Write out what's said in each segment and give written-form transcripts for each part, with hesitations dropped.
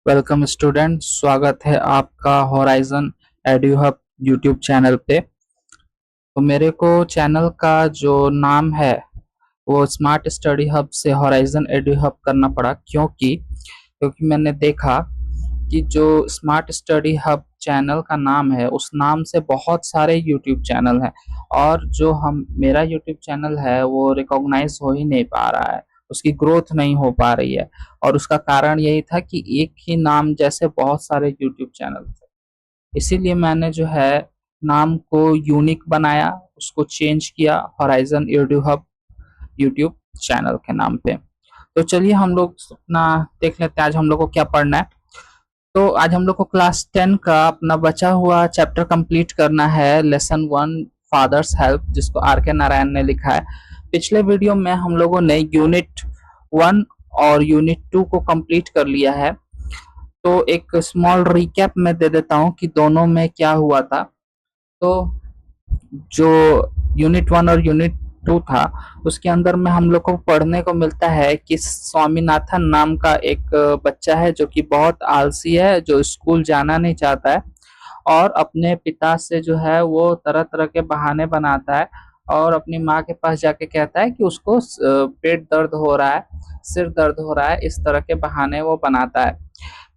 Welcome student, स्वागत है आपका horizon edu hub YouTube channel पे। तो मेरे को चैनल का जो नाम है वो स्मार्ट स्टडी हब से होराइजन एड्यू हब करना पड़ा, क्योंकि मैंने देखा कि जो स्मार्ट स्टडी हब चैनल का नाम है उस नाम से बहुत सारे यूट्यूब चैनल हैं और जो हम मेरा यूट्यूब चैनल है वो रिकॉग्नाइज हो ही नहीं पा रहा है, उसकी ग्रोथ नहीं हो पा रही है। और उसका कारण यही था कि एक ही नाम जैसे बहुत सारे यूट्यूब चैनल थे, इसीलिए मैंने जो है नाम को यूनिक बनाया, उसको चेंज किया horizon edu hub YouTube channel के नाम पे। तो चलिए हम लोग अपना देख लेते हैं आज हम लोग को क्या पढ़ना है। तो आज हम लोग को क्लास 10 का अपना बचा हुआ चैप्टर कंप्लीट करना है, लेसन 1 फादर्स हेल्प, जिसको आर के नारायण ने लिखा है। पिछले वीडियो में हम लोगों ने यूनिट 1 और यूनिट 2 को कंप्लीट कर लिया है। तो एक स्मॉल रिकैप मैं दे देता हूँ कि दोनों में क्या हुआ था। तो जो यूनिट 1 और यूनिट 2 था उसके अंदर में हम लोग को पढ़ने को मिलता है कि स्वामीनाथन नाम का एक बच्चा है जो कि बहुत आलसी है, जो स्कूल जाना नहीं चाहता है और अपने पिता से जो है वो तरह तरह के बहाने बनाता है और अपनी माँ के पास जाके कहता है कि उसको पेट दर्द हो रहा है, सिर दर्द हो रहा है, इस तरह के बहाने वो बनाता है,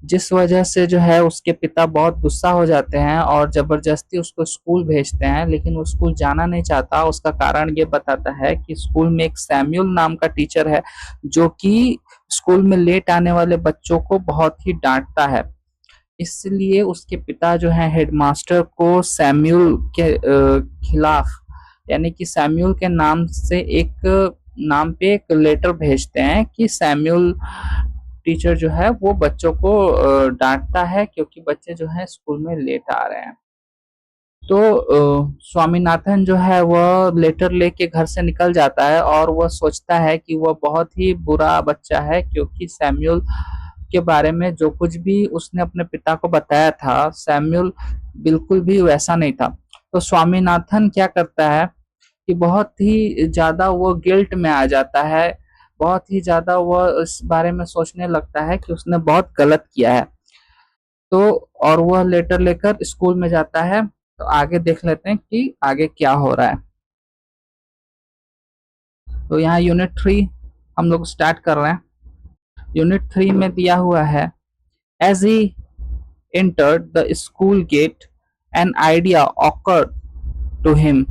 जिस वजह से जो है उसके पिता बहुत गुस्सा हो जाते हैं और जबरदस्ती उसको स्कूल भेजते हैं। लेकिन वो स्कूल जाना नहीं चाहता। उसका कारण ये बताता है कि स्कूल में एक सैम्यूल नाम का टीचर है जो कि स्कूल में लेट आने वाले बच्चों को बहुत ही डांटता है। इसलिए उसके पिता जो है हेडमास्टर को सैम्यूल के खिलाफ, यानी कि सैम्यूल के नाम से एक नाम पे एक लेटर भेजते हैं कि सैम्यूल टीचर जो है वो बच्चों को डांटता है क्योंकि बच्चे जो है स्कूल में लेट आ रहे हैं। तो स्वामीनाथन जो है वह लेटर लेके घर से निकल जाता है और वह सोचता है कि वह बहुत ही बुरा बच्चा है, क्योंकि सैम्यूल के बारे में जो कुछ भी उसने अपने पिता को बताया था सैम्यूल बिल्कुल भी वैसा नहीं था। तो स्वामीनाथन क्या करता है कि बहुत ही ज्यादा वो गिल्ट में आ जाता है, बहुत ही ज्यादा वह इस बारे में सोचने लगता है कि उसने बहुत गलत किया है। तो और वह लेटर लेकर स्कूल में जाता है। तो आगे देख लेते हैं कि आगे क्या हो रहा है। तो यहाँ यूनिट 3 हम लोग स्टार्ट कर रहे हैं। यूनिट 3 में दिया हुआ है, as he entered the school gate an idea occurred to him.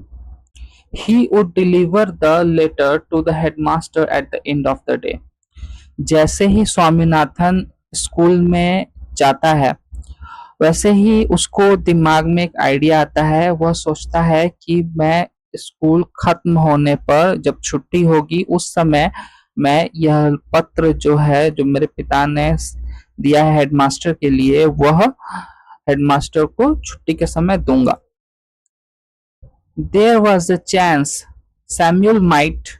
He would deliver the letter to the headmaster at the end of the day. जैसे ही स्वामीनाथन स्कूल में जाता है वैसे ही उसको दिमाग में एक आइडिया आता है। वह सोचता है कि मैं स्कूल खत्म होने पर जब छुट्टी होगी उस समय मैं यह पत्र जो है जो मेरे पिता ने दिया है हेडमास्टर के लिए, वह हेडमास्टर को छुट्टी के समय दूंगा। There was a chance Samuel might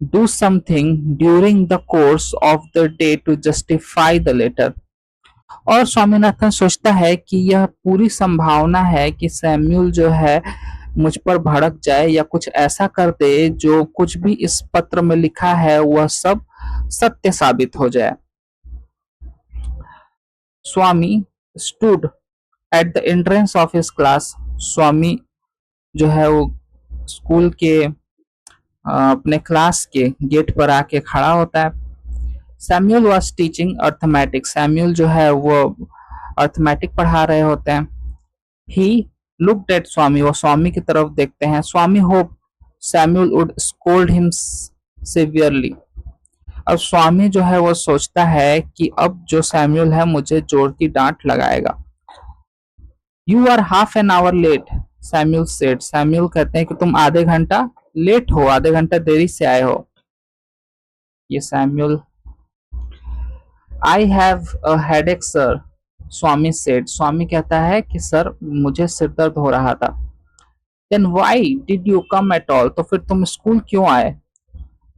do something during the course of the day to justify the letter. और स्वामीनाथन सोचता है कि यह पूरी संभावना है कि सैम्यूल जो है मुझ पर भड़क जाए या कुछ ऐसा कर दे जो कुछ भी इस पत्र में लिखा है वह सब सत्य साबित हो जाए। स्वामी stood at the entrance of his class. स्वामी जो है वो स्कूल के अपने क्लास के गेट पर आके खड़ा होता है। Samuel was teaching arithmetics. Samuel जो है वो अर्थमेटिक पढ़ा रहे होते हैं। ही लुक्ड एट स्वामी, वो स्वामी की तरफ देखते हैं। Swami hope Samuel would scold him severely. अब स्वामी जो है वो सोचता है कि अब जो सैम्यूल है मुझे जोर की डांट लगाएगा। You are half an hour late, Samuel said. Samuel कहते हैं कि तुम आधे घंटा लेट हो, आधे घंटा देरी से आए हो। ये Samuel, I have a headache sir, Swami said. Swami कहता है कि सर मुझे सिर दर्द हो रहा था। Then why did you come at all, तो फिर तुम स्कूल क्यों आए?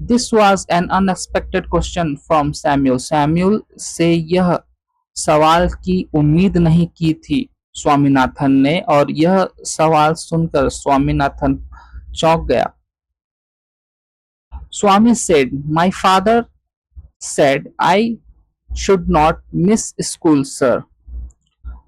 This was an unexpected question from Samuel. Samuel से यह सवाल की उम्मीद नहीं की थी स्वामीनाथन ने, और यह सवाल सुनकर स्वामीनाथन चौंक गया। Swami said, my father said I should not miss school, sir.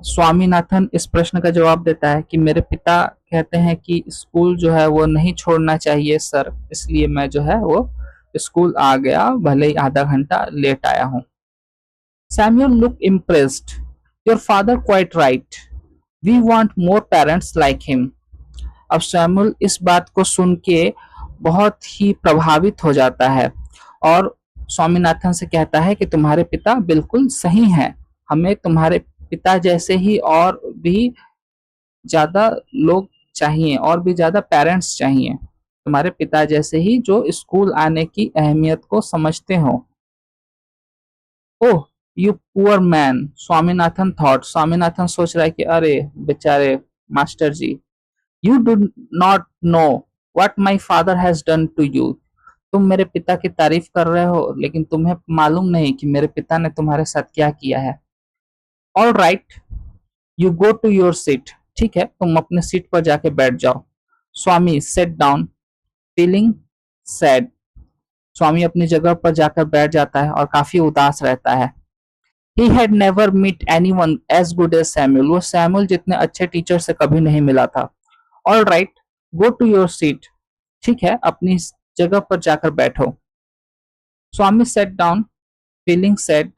Swaminathan इस प्रश्न का जवाब देता है कि मेरे पिता कहते हैं कि स्कूल जो है वो नहीं छोड़ना चाहिए सर, इसलिए मैं जो है वो स्कूल आ गया, भले ही आधा घंटा लेट आया हूँ। Samuel look impressed. Your father quite right, we want more parents like him. अब सैमुअल इस बात को सुन के बहुत ही प्रभावित हो जाता है और स्वामीनाथन से कहता है कि तुम्हारे पिता बिल्कुल सही हैं, हमें तुम्हारे पिता जैसे ही और भी ज्यादा लोग चाहिए, और भी ज्यादा पेरेंट्स चाहिए, तुम्हारे पिता जैसे ही जो स्कूल आने की अहमियत को समझते हो। Oh you poor man, Swaminathan thought. Swaminathan सोच रहा है कि अरे बेचारे master ji, you do not know what my father has done to you. तुम मेरे पिता की तारीफ कर रहे हो, लेकिन तुम्हें मालूम नहीं कि मेरे पिता ने तुम्हारे साथ क्या किया है। All right, you go to your seat. ठीक है, तुम अपने सीट पर जाके बैठ जाओ। Swami sat down feeling sad. Swami अपनी जगह पर जाकर बैठ जाता है और काफी उदास रहता है। He had never met anyone as good as Samuel. वो सैमुअल जितने अच्छे टीचर से कभी नहीं मिला था। All right, go to your seat. ठीक है, अपनी जगह पर जाकर बैठो। स्वामी sat down, feeling sad.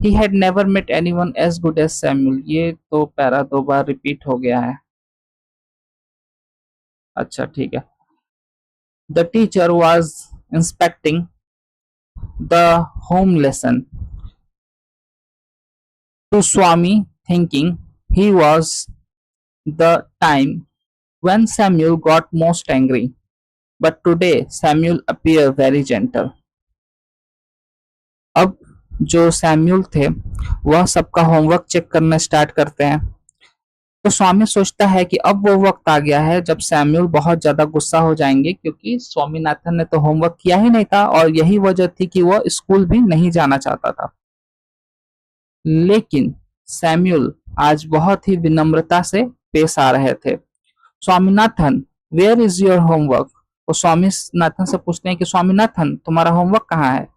He had never met anyone as good as Samuel. ये तो पैरा दो बार रिपीट हो गया है। अच्छा ठीक है। The teacher was inspecting the home lesson. To Swami, thinking he was the time when Samuel got most angry. But today Samuel appeared very gentle. अब जो सैम्यूल थे वह सबका होमवर्क चेक करना स्टार्ट करते हैं। तो स्वामी सोचता है कि अब वो वक्त आ गया है जब सैम्यूल बहुत ज्यादा गुस्सा हो जाएंगे, क्योंकि स्वामीनाथन ने तो होमवर्क किया ही नहीं था और यही वजह थी कि वह स्कूल भी नहीं जाना चाहता था। लेकिन सैम्यूल आज बहुत ही विनम्रता से पेश आ रहे थे। Swaminathan, where is your homework? वो स्वामीनाथन से पूछते हैं कि स्वामीनाथन, तुम्हारा होमवर्क कहाँ है?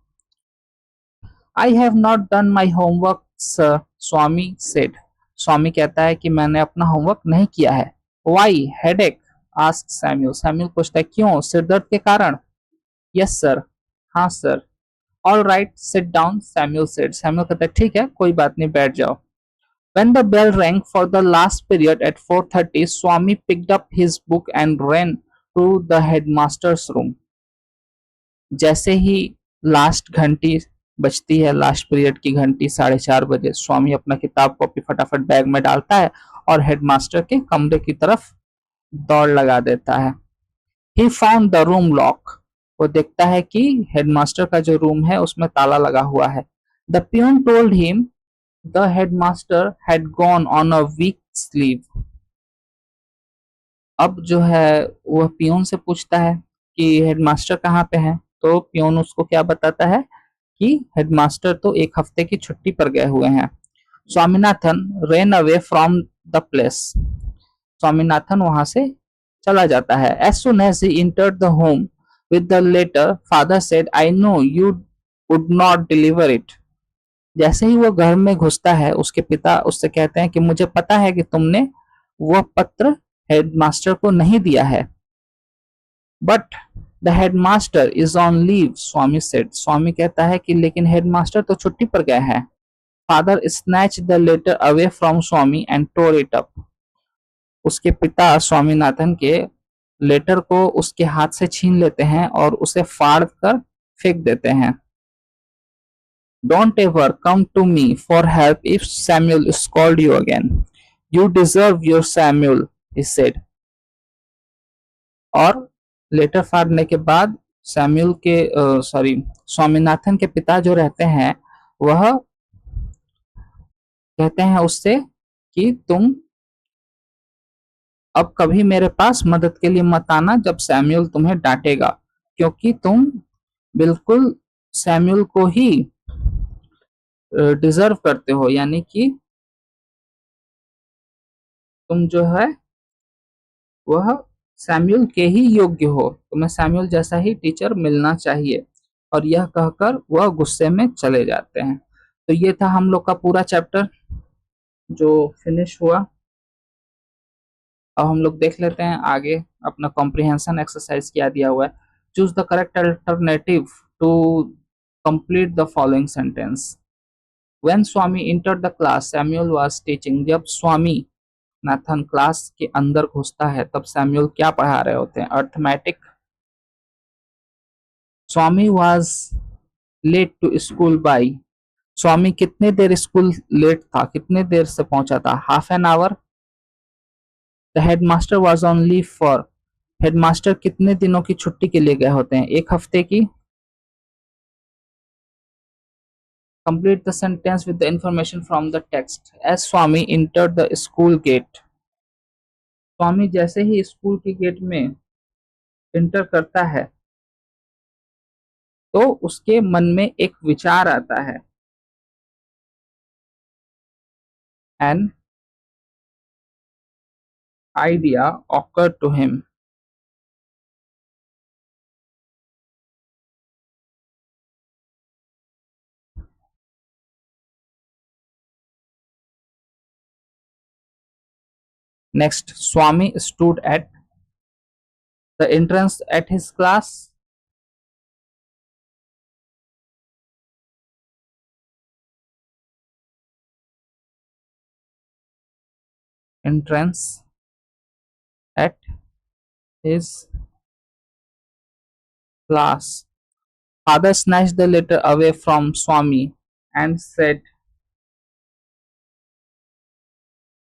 I have not done my homework sir, Swami said. Swami कहता है कि मैंने अपना होमवर्क नहीं किया है। Why headache? Ask Samuel. Samuel पूछता है क्यों, सिरदर्द के कारण? यस सर, हाँ sir. All right sit down, Samuel said. Samuel कहता है ठीक है, कोई बात नहीं, बैठ जाओ। When the bell rang for the last period at 4:30, Swami picked up his book and ran to the headmaster's room. जैसे ही लास्ट घंटी बजती है, लास्ट पीरियड की घंटी 4:30 बजे, स्वामी अपना किताब कॉपी फटाफट बैग में डालता है और हेडमास्टर के कमरे की तरफ दौड़ लगा देता है। He found the room lock. वो देखता है कि हेडमास्टर का जो रूम है उसमें ताला लगा हुआ है। The peon told him the headmaster had gone on a week leave. अब जो है वह पियोन से पूछता है कि हेडमास्टर कहाँ पे हैं, तो पियोन उसको क्या बताता है कि हेडमास्टर तो एक हफ्ते की छुट्टी पर गए हुए हैं। Swaminathan ran away from the place. Swaminathan वहां से चला जाता है। As soon as he entered the home with the letter, father said, I know you would not deliver it. जैसे ही वो घर में घुसता है, उसके पिता उससे कहते हैं कि मुझे पता है कि तुमने वह पत्र हेडमास्टर को नहीं दिया है। But the headmaster is on leave, Swami said. Swami कहता है कि लेकिन हेडमास्टर तो छुट्टी पर गए हैं। Father snatch the letter away from Swami and tore it up. उसके पिता स्वामीनाथन के लेटर को उसके हाथ से छीन लेते हैं और उसे फाड़ कर फेंक देते हैं। Don't ever come to me for help if Samuel scold you again. You deserve your Samuel, he said. और लेटर फाड़ने के बाद सैम्यूल के स्वामीनाथन के पिता जो रहते हैं वह कहते हैं उससे कि तुम अब कभी मेरे पास मदद के लिए मत आना जब सैम्यूल तुम्हें डांटेगा, क्योंकि तुम बिल्कुल सैम्यूल को ही डिजर्व करते हो, यानी कि तुम जो है वह सैम्यूल के ही योग्य हो, तुम्हें सैम्यूल जैसा ही टीचर मिलना चाहिए। और यह कहकर वह गुस्से में चले जाते हैं। तो ये था हम लोग का पूरा चैप्टर जो फिनिश हुआ। अब हम लोग देख लेते हैं आगे अपना कॉम्प्रिहेंशन एक्सरसाइज क्या दिया हुआ है। Choose the correct alternative to complete the following sentence. When Swami entered the class Samuel was teaching. जब स्वामी नाथन क्लास के अंदर घुसता है तब सैमुअल क्या पढ़ा रहे होते हैं? Arithmetic. Swami was late to school by. Swami कितने देर स्कूल लेट था, कितने देर से पहुंचा था? Half an our. The headmaster was on leave for. Headmaster कितने दिनों की छुट्टी के लिए गए होते हैं? एक हफ्ते की। Complete the sentence with the information from the text. As Swami enter the school gate. Swami जैसे ही स्कूल के गेट में इंटर करता है तो उसके मन में एक विचार आता है। An idea occur to him. Next, Swami stood at the entrance at his class. Entrance at his class. Father snatched the letter away from Swami and said,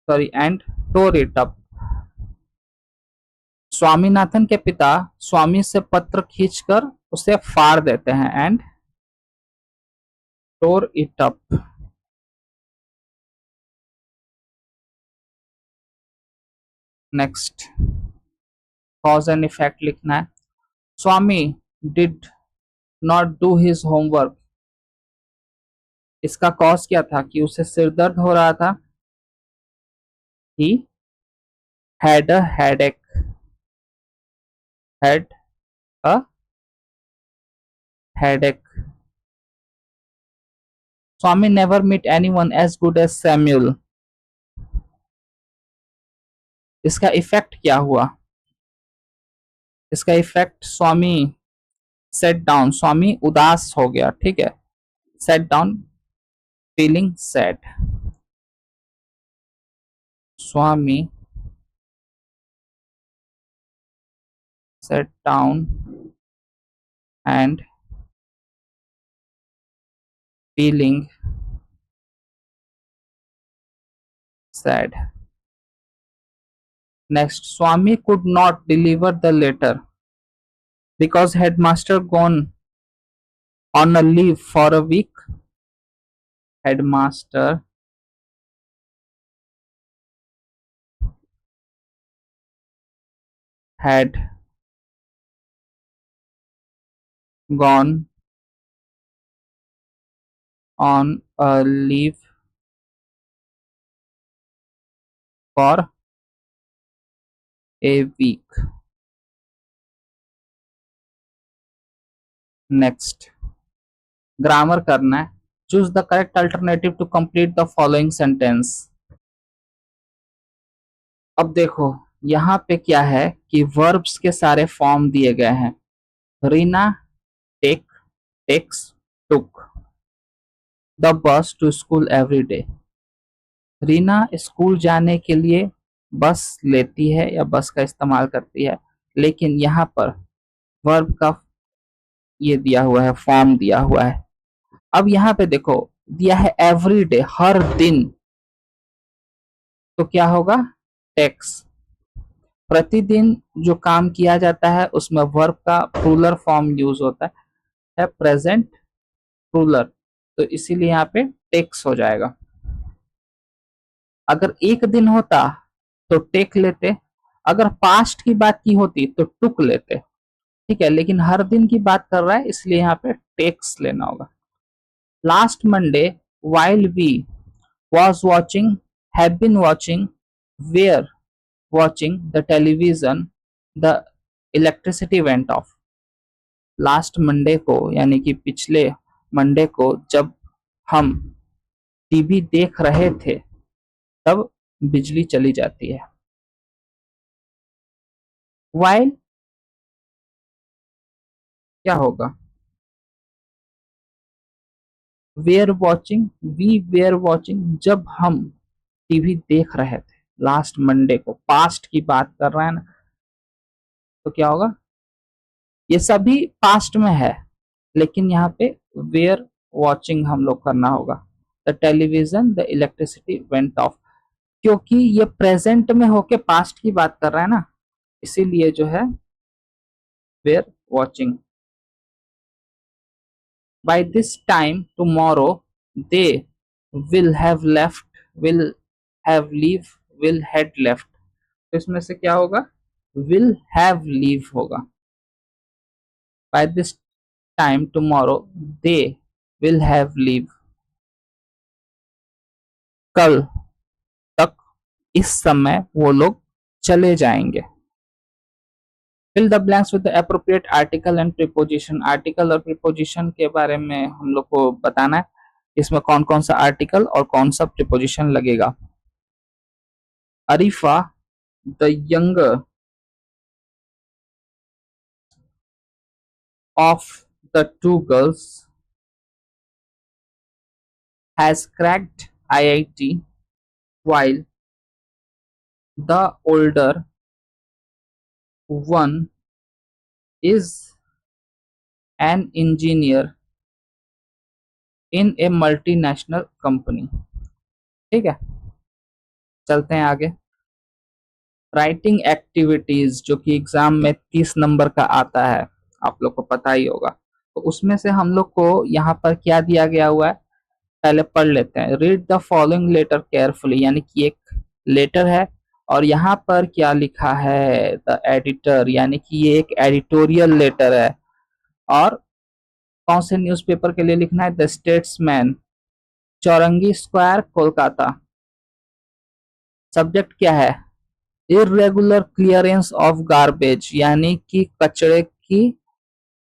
sorry, and tore it up. Swaminathan के पिता स्वामी से पत्र खींचकर उसे फाड़ देते हैं and tore it up. Next, cause and effect लिखना है। Swami did not do his homework. इसका कॉज क्या था कि उसे सिर दर्द हो रहा था। He had a headache. Had a headache. Swami never met anyone as good as Samuel. इसका इफेक्ट क्या हुआ? इसका इफेक्ट स्वामी सेट डाउन, स्वामी उदास हो गया। ठीक है, set down feeling sad. Swami sat down and feeling sad. Next, Swami could not deliver the letter because headmaster gone on a leave for a week. Headmaster had gone on a leave for a week. Next, grammar करना है। Choose the correct alternative to complete the following sentence. अब देखो यहाँ पे क्या है कि verbs के सारे फॉर्म दिए गए हैं। Reena take, takes, took the bus to school every day. Reena school जाने के लिए बस लेती है या बस का इस्तेमाल करती है, लेकिन यहाँ पर वर्ब का ये दिया हुआ है, फॉर्म दिया हुआ है। अब यहाँ पे देखो दिया है एवरी डे, हर दिन, तो क्या होगा? टेक्स। प्रतिदिन जो काम किया जाता है उसमें वर्ब का प्लूरल फॉर्म यूज होता है प्रेजेंट प्लूरल, तो इसीलिए यहाँ पे टेक्स हो जाएगा। अगर एक दिन होता तो टेक लेते, अगर पास्ट की बात की होती तो टुक लेते। ठीक है, लेकिन हर दिन की बात कर रहा है इसलिए यहाँ पे टेक्स लेना होगा। Last Monday while we was watching have been watching were watching the television the electricity went off. Last Monday को यानी कि पिछले मंडे को जब हम टीवी देख रहे थे तब बिजली चली जाती है। वाइल क्या होगा? Were watching, we were watching, जब हम टीवी देख रहे थे लास्ट मंडे को, पास्ट की बात कर रहे हैं ना, तो क्या होगा? ये सभी पास्ट में है, लेकिन यहाँ पे वेयर वॉचिंग हम लोग करना होगा। The television, the electricity went of, क्योंकि ये प्रेजेंट में होके पास्ट की बात कर रहा है ना, इसीलिए जो है were watching. By this time tomorrow they will have left, will have leave, will had left, तो इसमें से क्या होगा? विल हैव लीव होगा। By this time tomorrow they will have leave, कल तक इस समय वो लोग चले जाएंगे। Fill the blanks with the appropriate article and preposition, article और प्रीपोजिशन के बारे में हम लोग को बताना है, इसमें कौन कौन सा आर्टिकल और कौन सा प्रीपोजिशन लगेगा। Arifa the younger of the two girls has cracked IIT, while the older one is an engineer in a multinational company। ठीक है, चलते हैं आगे। राइटिंग एक्टिविटीज जो कि एग्जाम में 30 नंबर का आता है, आप लोग को पता ही होगा, तो उसमें से हम लोग को यहाँ पर क्या दिया गया हुआ है, पहले पढ़ लेते हैं। Read the following letter carefully, यानी कि एक लेटर है और यहाँ पर क्या लिखा है, द एडिटर, यानी कि ये एक एडिटोरियल लेटर है। और कौन से न्यूज़पेपर के लिए लिखना है? The Statesman, Chowringhee square, Kolkata. Subject क्या है? इर्रेगुलर क्लियरेंस ऑफ गार्बेज, यानी कि कचरे की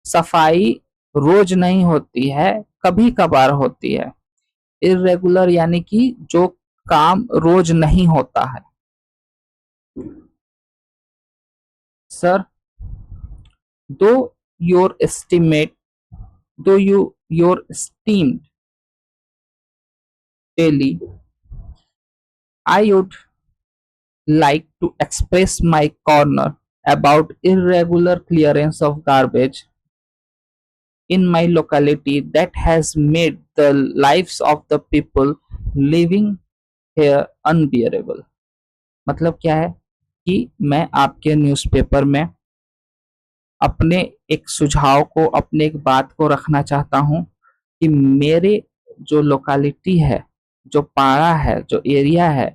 सफाई रोज नहीं होती है, कभी कभार होती है। इर्रेगुलर यानी कि जो काम रोज नहीं होता है। सर, दो योर एस्टिमेट, दो you your esteemed daily, I would like to express my corner about irregular clearance of garbage in my locality that has made the lives of the people living here unbearable। मतलब क्या है कि मैं आपके newspaper में अपने एक सुझाव को, अपने एक बात को रखना चाहता हूं कि मेरे जो लोकेलिटी है, जो पाड़ा है, जो एरिया है,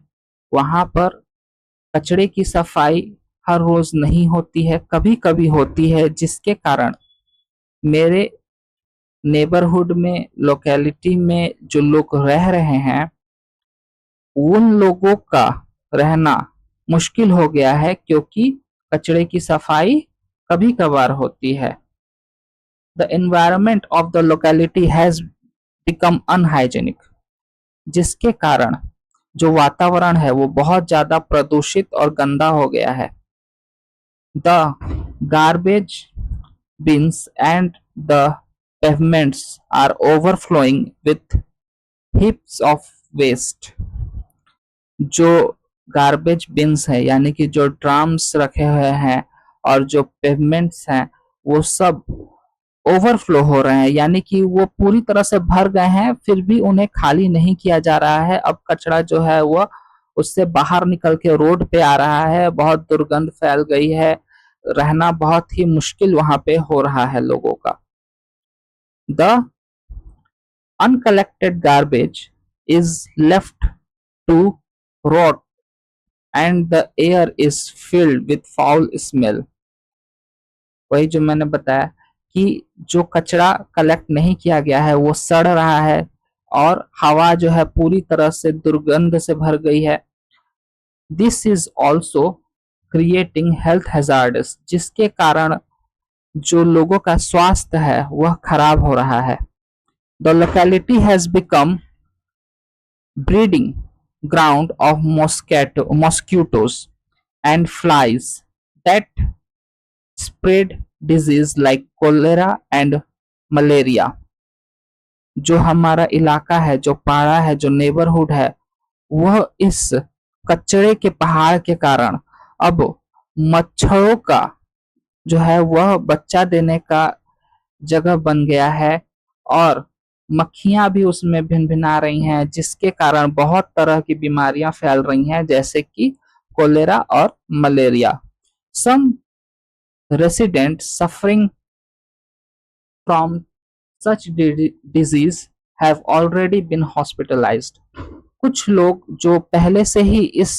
वहां पर कचरे की सफाई हर रोज नहीं होती है, कभी कभी होती है, जिसके कारण मेरे नेबरहुड में, लोकेलिटी में जो लोग रह रहे हैं, उन लोगों का रहना मुश्किल हो गया है, क्योंकि कचरे की सफाई कभी कभार होती है। The environment of the locality has become unhygienic, जिसके कारण जो वातावरण है वो बहुत ज्यादा प्रदूषित और गंदा हो गया है। The garbage bins and the pavements are overflowing with heaps of waste, जो गार्बेज बिन्स है यानी कि जो ड्रम्स रखे हुए हैं और जो पेवमेंट्स हैं वो सब ओवरफ्लो हो रहे हैं, यानी कि वो पूरी तरह से भर गए हैं, फिर भी उन्हें खाली नहीं किया जा रहा है। अब कचरा जो है वो उससे बाहर निकल के रोड पे आ रहा है, बहुत दुर्गंध फैल गई है, रहना बहुत ही मुश्किल वहां पे हो रहा है लोगों का। The uncollected garbage is left to rot and the air is filled with foul smell। वही जो मैंने बताया कि जो कचरा कलेक्ट नहीं किया गया है वो सड़ रहा है और हवा जो है पूरी तरह से दुर्गंध से भर गई है। This is also creating health hazards, जिसके कारण जो लोगों का स्वास्थ्य है वह खराब हो रहा है। The locality has become breeding ground of mosquitoes and flies that spread disease like cholera and malaria। जो हमारा इलाका है, जो पाड़ा है, जो नेबरहुड है, वह इस कचरे के पहाड़ के कारण अब मच्छरों का जो है वह बच्चा देने का जगह बन गया है और मक्खियां भी उसमें भिन भिना रही हैं, जिसके कारण बहुत तरह की बीमारियां फैल रही हैं, जैसे कि कोलेरा और malaria. Some resident suffering from such disease have already been hospitalised. कुछ लोग जो पहले से ही इस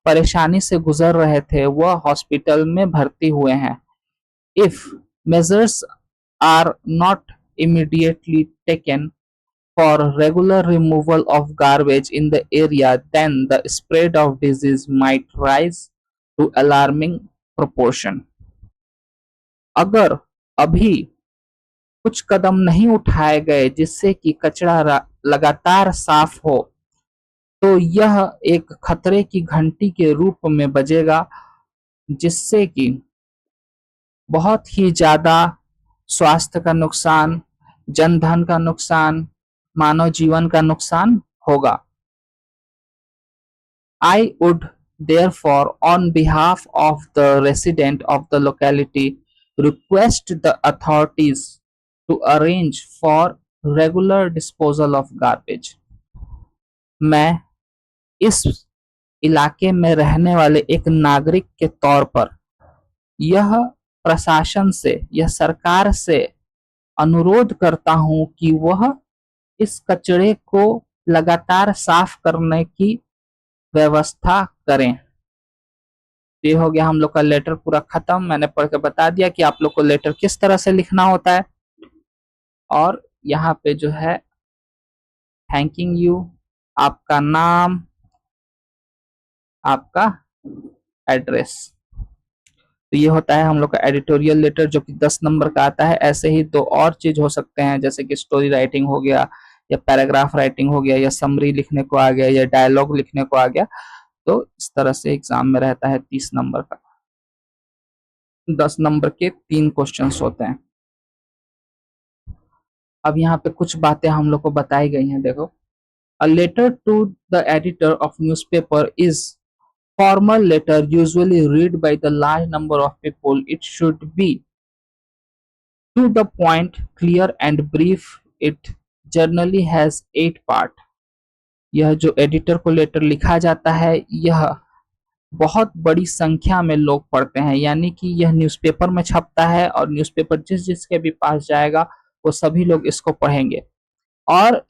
परेशानी से गुजर रहे थे वह हॉस्पिटल में भर्ती हुए हैं। If measures are not immediately taken for regular removal of garbage in the area, then the spread of disease might rise to alarming proportion। अगर अभी कुछ कदम नहीं उठाए गए जिससे कि कचरा लगातार साफ हो तो यह एक खतरे की घंटी के रूप में बजेगा, जिससे कि बहुत ही ज्यादा स्वास्थ्य का नुकसान, जनधन का नुकसान, मानव जीवन का नुकसान होगा। I would therefore, on behalf of the resident of the locality, request the authorities to arrange for regular disposal of garbage। मैं इस इलाके में रहने वाले एक नागरिक के तौर पर यह प्रशासन से, यह सरकार से अनुरोध करता हूं कि वह इस कचरे को लगातार साफ करने की व्यवस्था करें। ये हो गया हम लोग का लेटर पूरा खत्म। मैंने पढ़ के बता दिया कि आप लोग को लेटर किस तरह से लिखना होता है। और यहाँ पे जो है थैंकिंग यू, आपका नाम, आपका एड्रेस, तो ये होता है हम लोग का एडिटोरियल लेटर जो कि 10 नंबर का आता है। ऐसे ही दो और चीज हो सकते हैं, जैसे कि स्टोरी राइटिंग हो गया, या पैराग्राफ राइटिंग हो गया, या समरी लिखने को आ गया, या डायलॉग लिखने को आ गया। तो इस तरह से एग्जाम में रहता है 30 नंबर का। 10 नंबर के 3 क्वेश्चंस होते हैं। अब यहाँ पे कुछ बातें हम लोग को बताई गई हैं, देखो। A letter to the editor of newspaper is formal letter usually read by the large number of people. It should be to the point, clear and brief. It generally has 8 part। यह जो editor को letter लिखा जाता है यह बहुत बड़ी संख्या में लोग पढ़ते हैं, यानी कि यह न्यूज़पेपर में छपता है और न्यूज़पेपर जिस जिसके भी पास जाएगा वो सभी लोग इसको पढ़ेंगे। और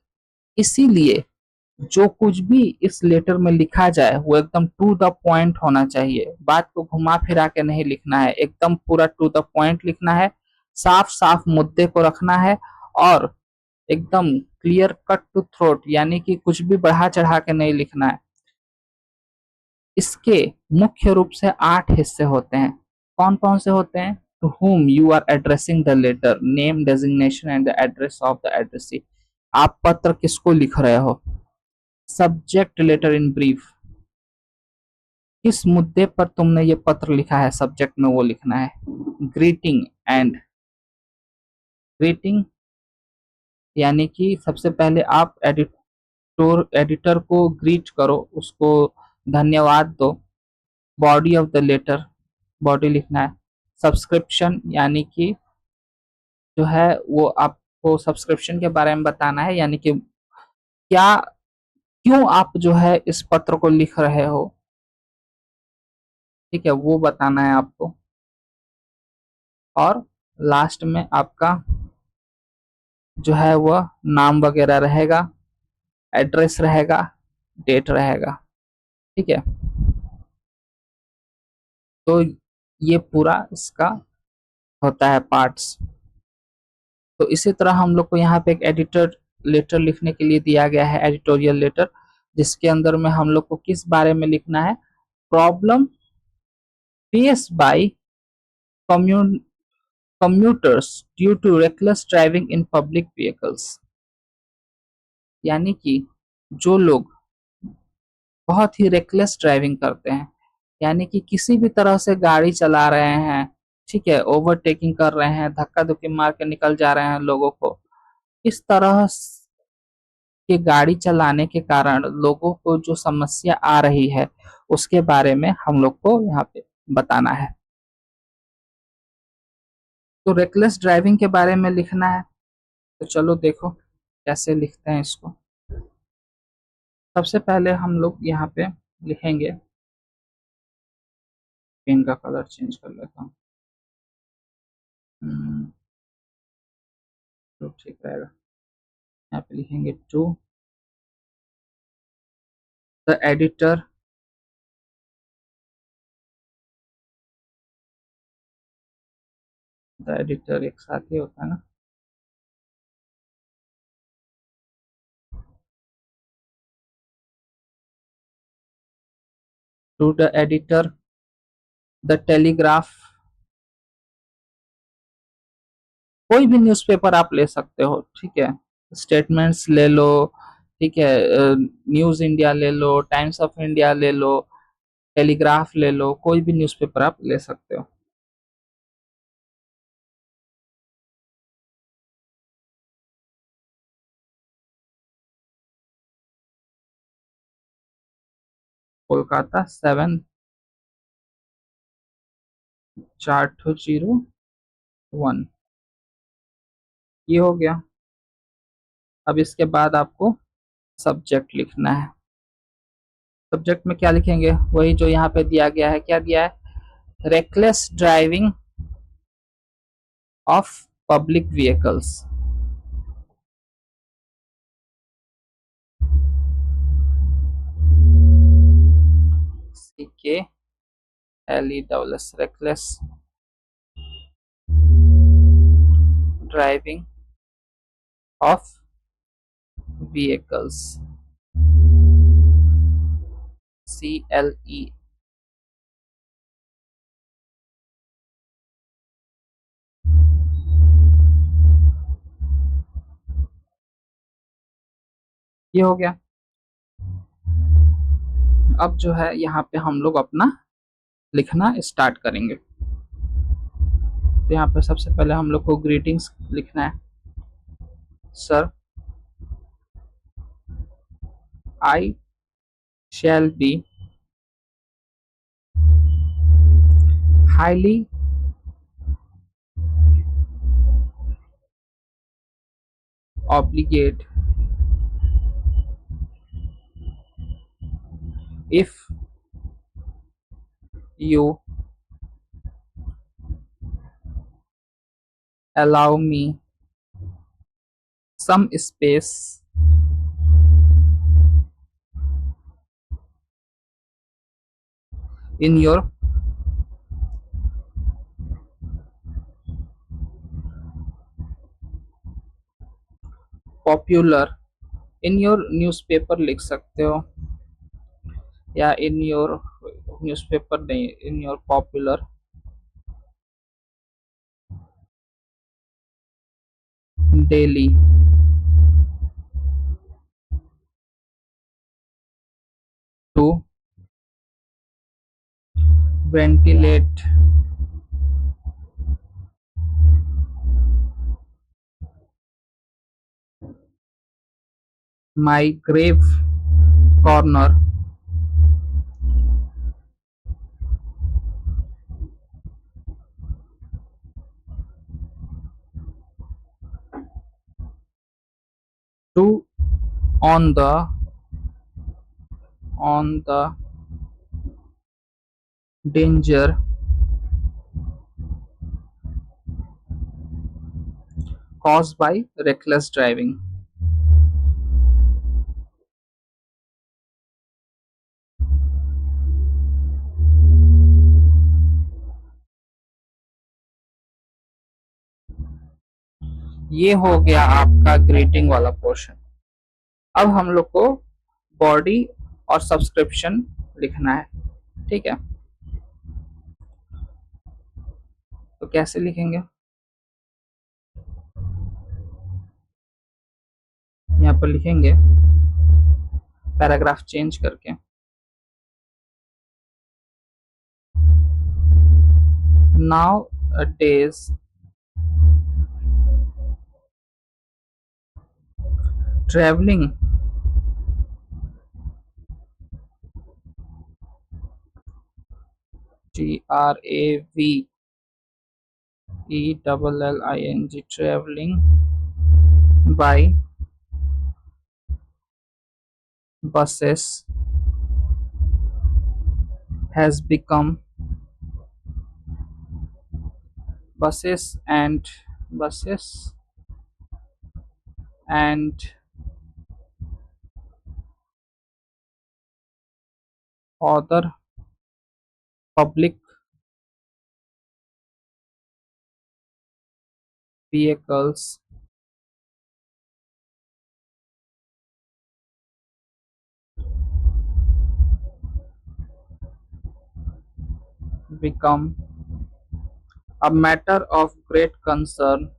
इसीलिए जो कुछ भी इस लेटर में लिखा जाए वो एकदम टू द पॉइंट होना चाहिए। बात को घुमा फिरा के नहीं लिखना है, एकदम पूरा टू द पॉइंट लिखना है, साफ साफ मुद्दे को रखना है और एकदम क्लियर कट टू थ्रोट, यानी कि कुछ भी बढ़ा चढ़ा के नहीं लिखना है। इसके मुख्य रूप से 8 हिस्से होते हैं। कौन कौन से होते हैं? To whom you are addressing the letter, name, designation and the address of the addressee। आप पत्र किसको लिख रहे हो? सब्जेक्ट लेटर इन ब्रीफ, किस मुद्दे पर तुमने ये पत्र लिखा है, सब्जेक्ट में वो लिखना है। ग्रीटिंग एंड ग्रीटिंग यानी कि सबसे पहले आप एडिटर को ग्रीट करो, उसको धन्यवाद दो। Body of the letter, body लिखना है। सब्सक्रिप्शन यानी कि जो है वो आपको सब्सक्रिप्शन के बारे में बताना है, यानी कि क्या, क्यों आप जो है इस पत्र को लिख रहे हो, ठीक है, वो बताना है आपको। और लास्ट में आपका जो है वह नाम वगैरह रहेगा, एड्रेस रहेगा, डेट रहेगा, ठीक है। तो ये पूरा इसका होता है पार्ट्स। तो इसी तरह हम लोग को यहाँ पे एक एडिटर लेटर लिखने के लिए दिया गया है, एडिटोरियल लेटर, जिसके अंदर में हम लोग को किस बारे में लिखना है? Problem face by commuters due to reckless driving in public vehicles। यानी कि जो लोग बहुत ही रेकलेस ड्राइविंग करते हैं, यानी कि किसी भी तरह से गाड़ी चला रहे हैं, ठीक है, ओवरटेकिंग कर रहे हैं, धक्का धुक्की मार के निकल जा रहे हैं लोगों को, इस तरह के गाड़ी चलाने के कारण लोगों को जो समस्या आ रही है उसके बारे में हम लोग को यहाँ पे बताना है। तो रेकलेस ड्राइविंग के बारे में लिखना है, तो चलो देखो कैसे लिखते हैं इसको। सबसे पहले हम लोग यहाँ पे लिखेंगे, पेन का कलर चेंज कर लेता हूँ, तो ठीक रहेगा। यहाँ पे लिखेंगे टू द एडिटर एक साथ ही होता है ना, to the editor the Telegraph, कोई भी न्यूज़पेपर आप ले सकते हो, ठीक है, स्टेटमेंट्स ले लो, ठीक है, न्यूज़ इंडिया ले लो, टाइम्स ऑफ इंडिया ले लो, टेलीग्राफ ले लो, कोई भी न्यूज़पेपर आप ले सकते हो। कोलकाता 74201, ये हो गया। अब इसके बाद आपको सब्जेक्ट लिखना है। सब्जेक्ट में क्या लिखेंगे, वही जो यहाँ पे दिया गया है, क्या दिया है, reckless driving of public vehicles. CKLESS, reckless driving of vehicles, CLE। ये हो गया। अब जो है यहाँ पे हम लोग अपना लिखना स्टार्ट करेंगे। तो यहाँ पे सबसे पहले हम लोग को ग्रीटिंग्स लिखना है। Sir, I shall be highly obliged if you allow me some space in your popular, in your newspaper लिख सकते हो, या इन योर न्यूज़पेपर नहीं, in your popular daily to ventilate my grave corner to on the danger caused by reckless driving। ये हो गया आपका greeting वाला पोर्शन। अब हम लोग को बॉडी और सब्सक्रिप्शन लिखना है, ठीक है। तो कैसे लिखेंगे, यहाँ पर लिखेंगे पैराग्राफ चेंज करके। Nowadays, traveling TRAVELLING traveling by buses has become buses and other public vehicles become a matter of great concern,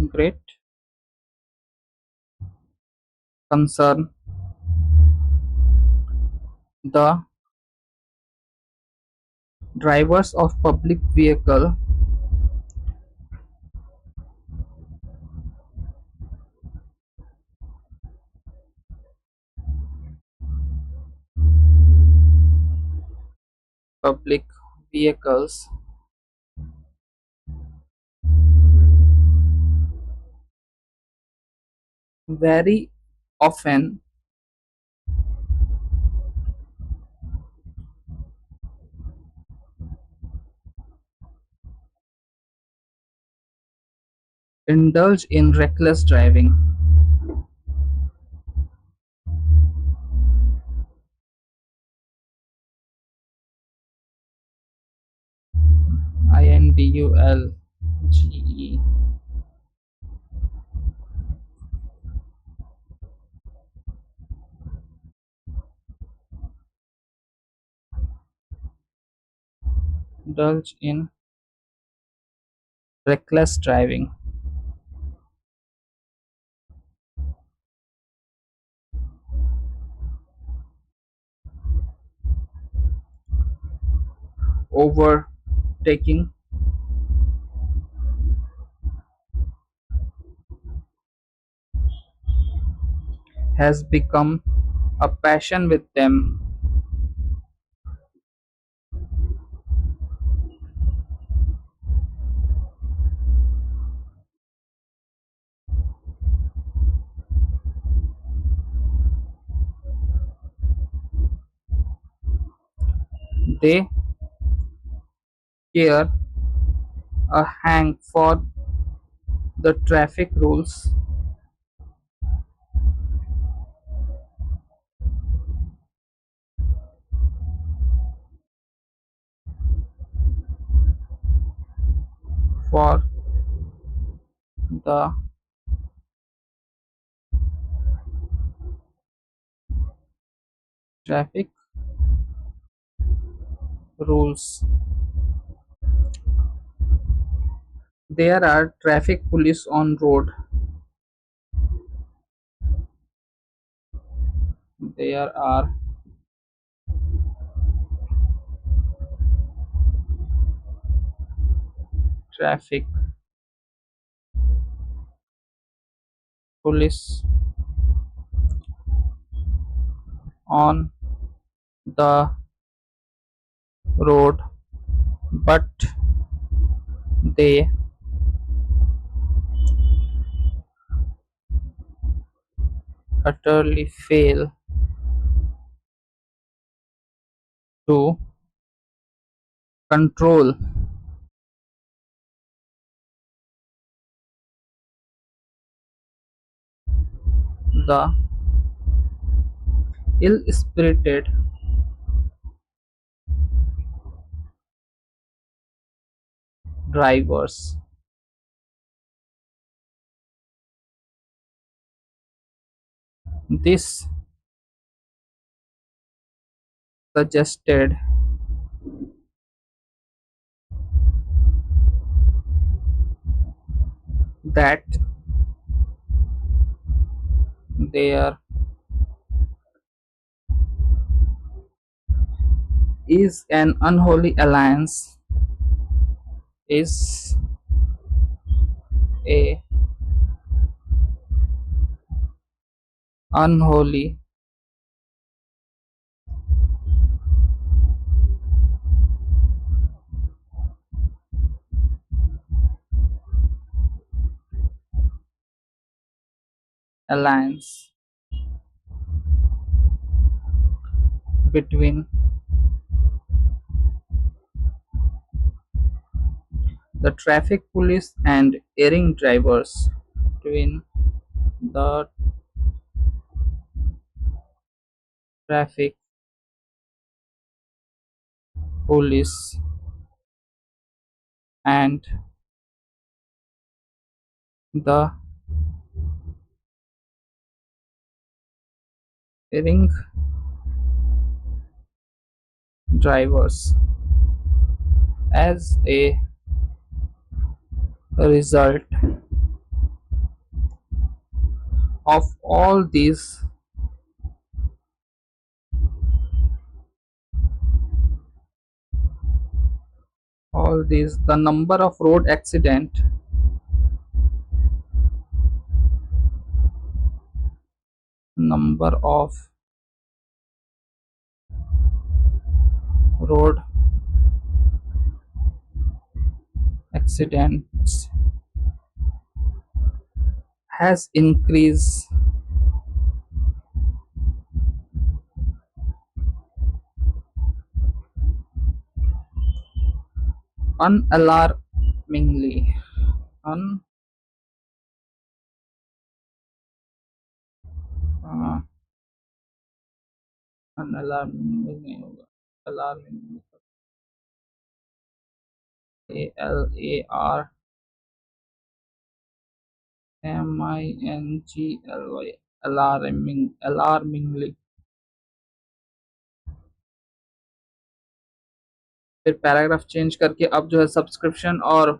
great concern. The drivers of public vehicles very often indulge in reckless driving. Indulge, indulge in reckless driving. Overtaking has become a passion with them. They care a hang for the traffic rules, for the traffic rules. There are traffic police on road. There are traffic police on the road, but they utterly fail to control the ill-spirited drivers. This suggested that there is an unholy alliance is a unholy alliance between the traffic police and erring drivers, between the traffic police and the erring drivers. As a result of all these, the number of road accidents has increased unalarmingly. Un, uh, Unalarmingly नहीं होगा, alarmingly, ALARMINGLY, alarmingly. फिर paragraph change करके अब जो है subscription और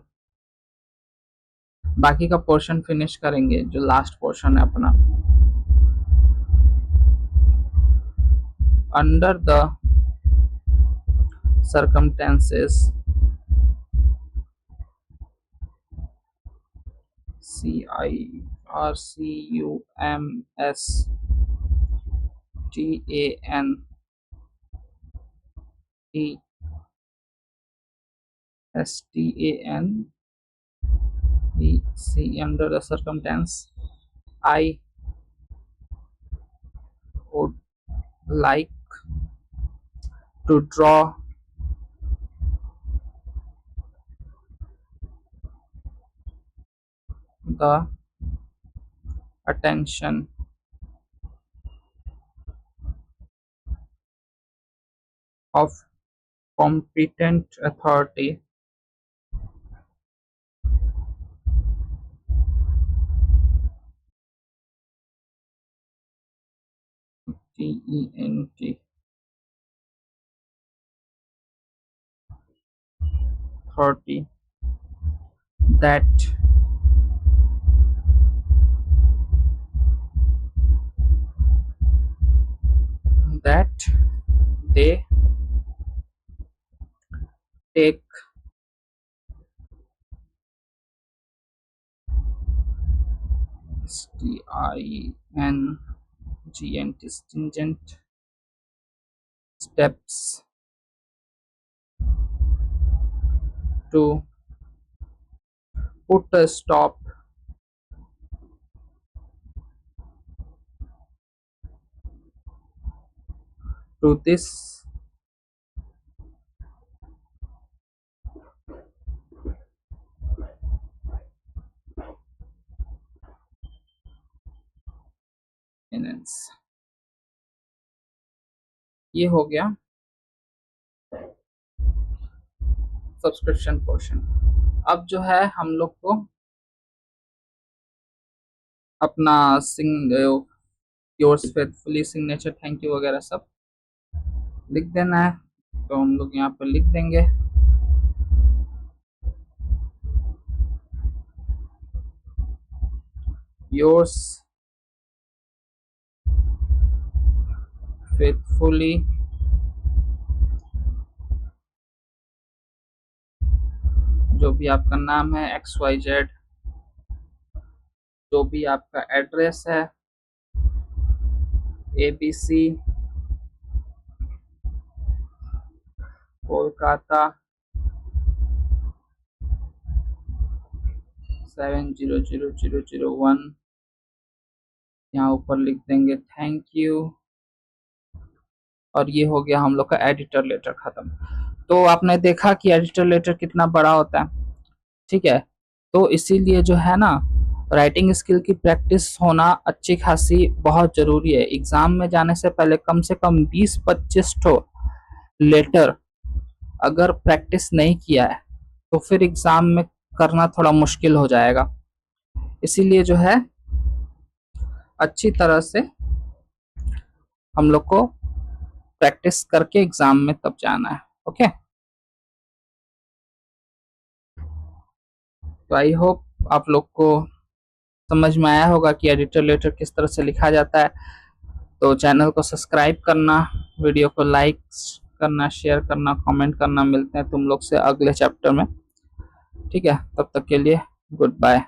बाकी का पोर्शन फिनिश करेंगे, जो लास्ट पोर्शन है अपना। Under the circumstances, under the circumstance, I would like to draw the attention of competent authority TENT authority that that they take stringent steps to put a stop to this menace। ये हो गया subscription portion. अब जो है हम लोग को अपना yours faithfully signature thank you वगैरह सब लिख देना है, तो हम लोग यहाँ पर लिख देंगे। योर्स फेथफुली जो भी आपका नाम है XYZ, जो भी आपका एड्रेस है ABC कोलकाता 700001, यहाँ ऊपर लिख देंगे थैंक यू। और ये हो गया हम लोग का एडिटर लेटर खत्म। तो आपने देखा कि एडिटर लेटर कितना बड़ा होता है, ठीक है। तो इसीलिए जो है ना, राइटिंग स्किल की प्रैक्टिस होना अच्छी खासी बहुत जरूरी है। एग्जाम में जाने से पहले कम से कम 20-25 ठो लेटर अगर प्रैक्टिस नहीं किया है तो फिर एग्जाम में करना थोड़ा मुश्किल हो जाएगा। इसीलिए जो है अच्छी तरह से हम लोग को प्रैक्टिस करके एग्जाम में तब जाना है। ओके, तो आई होप आप लोग को समझ में आया होगा कि एडिटर लेटर किस तरह से लिखा जाता है। तो चैनल को सब्सक्राइब करना, वीडियो को लाइक करना, शेयर करना, कमेंट करना। मिलते हैं तुम लोग से अगले चैप्टर में, ठीक है। तब तक के लिए गुड बाय।